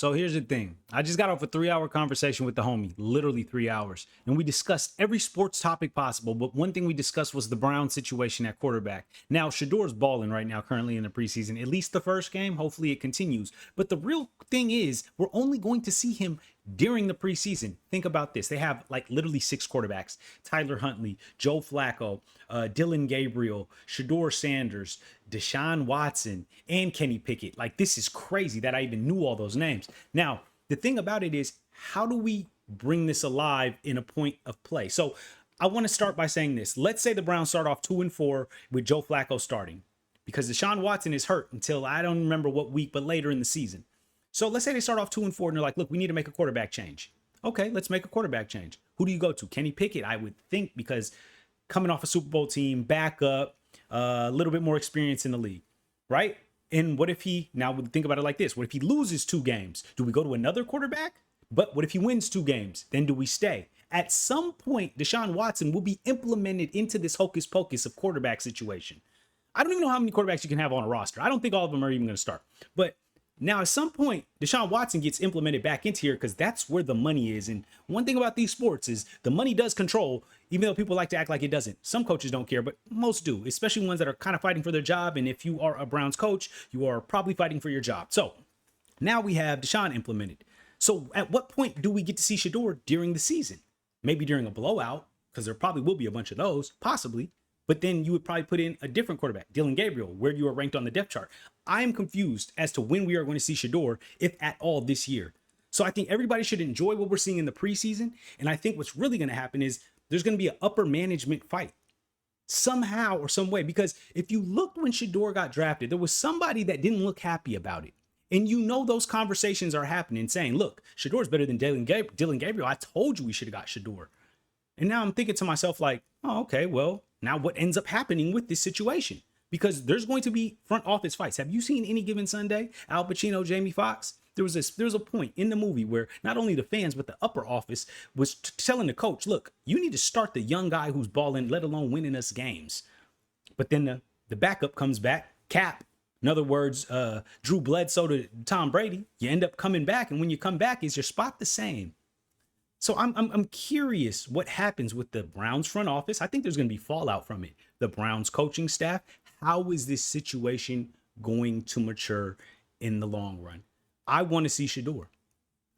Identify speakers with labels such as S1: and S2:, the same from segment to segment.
S1: So here's the thing. I just got off a 3-hour conversation with the homie, literally 3 hours. And we discussed every sports topic possible. But one thing we discussed was the Brown situation at quarterback. Now, Shedeur's balling right now, currently in the preseason, at least the first game. Hopefully it continues. But the real thing is, we're only going to see him during the preseason. Think about this. They have like literally 6 quarterbacks: Tyler Huntley, Joe Flacco, Dylan Gabriel, Shedeur Sanders, Deshaun Watson, and Kenny Pickett. Like, this is crazy that I even knew all those names. Now, the thing about it is, how do we bring this alive in a point of play? So I want to start by saying this. Let's say the Browns start off 2-4 with Joe Flacco starting, because Deshaun Watson is hurt until I don't remember what week, but later in the season. So let's say they start off 2-4 and they're like, look, we need to make a quarterback change. Okay, let's make a quarterback change. Who do you go to? Kenny Pickett, I would think, because coming off a Super Bowl team, backup, a little bit more experience in the league, right? And what if now think about it like this. What if he loses 2 games? Do we go to another quarterback? But what if he wins 2 games? Then do we stay? At some point, Deshaun Watson will be implemented into this hocus pocus of quarterback situation. I don't even know how many quarterbacks you can have on a roster. I don't think all of them are even going to start. But now, at some point, Deshaun Watson gets implemented back into here because that's where the money is. And one thing about these sports is the money does control, even though people like to act like it doesn't. Some coaches don't care, but most do, especially ones that are kind of fighting for their job. And if you are a Browns coach, you are probably fighting for your job. So now we have Deshaun implemented. So at what point do we get to see Shedeur during the season? Maybe during a blowout, because there probably will be a bunch of those, possibly. But then you would probably put in a different quarterback, Dylan Gabriel, where you are ranked on the depth chart. I am confused as to when we are going to see Shedeur, if at all, this year. So I think everybody should enjoy what we're seeing in the preseason. And I think what's really going to happen is there's going to be an upper management fight somehow or some way. Because if you looked when Shedeur got drafted, there was somebody that didn't look happy about it. And you know those conversations are happening saying, look, Shedeur's better than Dylan Gabriel. I told you we should have got Shedeur. And now I'm thinking to myself like, oh, okay, well, now what ends up happening with this situation? Because there's going to be front office fights. Have you seen Any Given Sunday? Al Pacino, Jamie Foxx? There was a point in the movie where not only the fans, but the upper office was telling the coach, look, you need to start the young guy who's balling, let alone winning us games. But then the backup comes back, Cap. In other words, Drew Bledsoe to Tom Brady. You end up coming back. And when you come back, is your spot the same? So I'm curious what happens with the Browns front office. I think there's going to be fallout from it. The Browns coaching staff. How is this situation going to mature in the long run? I want to see Shedeur.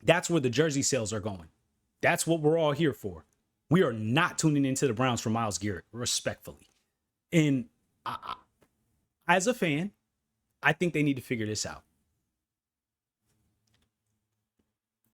S1: That's where the jersey sales are going. That's what we're all here for. We are not tuning into the Browns for Myles Garrett, respectfully. And as a fan, I think they need to figure this out.